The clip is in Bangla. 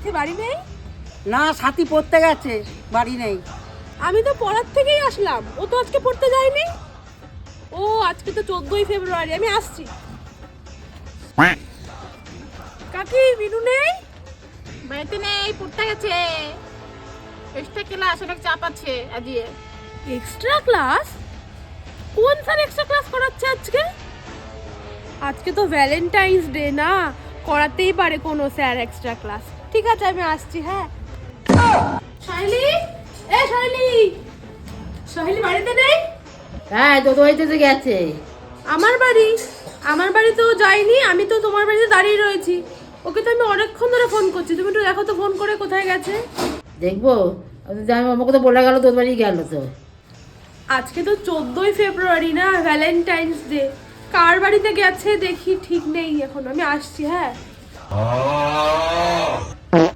আজকে বাড়ি নেই? না, সাথী পড়তে গেছে, বাড়ি নেই। আমি তো পড়ার থেকেই আসলাম, ও তো আজকে পড়তে যায়নি। ও আজকে তো 14ই ফেব্রুয়ারি, আমি আসছি। কাকি মিনু নেই? বাড়িতে নেই, পড়তে গেছে। এক্সট্রা ক্লাস অনেক চাপ আছে আজকে। Extra class? কোন স্যার এক্সট্রা ক্লাস করাচ্ছে আজকে? আজকে তো ভ্যালেন্টাইন্স ডে না, করাতেই পারে কোনো স্যার এক্সট্রা ক্লাস। ঠিক আছে, আমি আসছি। হ্যাঁ শাইলি, এ শাইলি, শাইলি বাড়িতে নেই? হ্যাঁ, তো বাড়িতে তো গেছে। আমার বাড়ি? আমার বাড়িতেও যাইনি, আমি তো তোমার বাড়িতে দাঁড়িয়ে রয়েছি। ওকে তো আমি অনেকক্ষণ ধরে ফোন করছি, তুমি একটু দেখো তো ফোন করে কোথায় গেছে। দেখবো, আমাকে তো বলে গেল তোর বাড়ি গেল তো। আজকে তো 14ই ফেব্রুয়ারি না, ভ্যালেন্টাইন্স ডে। কার বাড়িতে গেছে দেখি, ঠিক নেই এখন, আমি আসছি। হ্যাঁ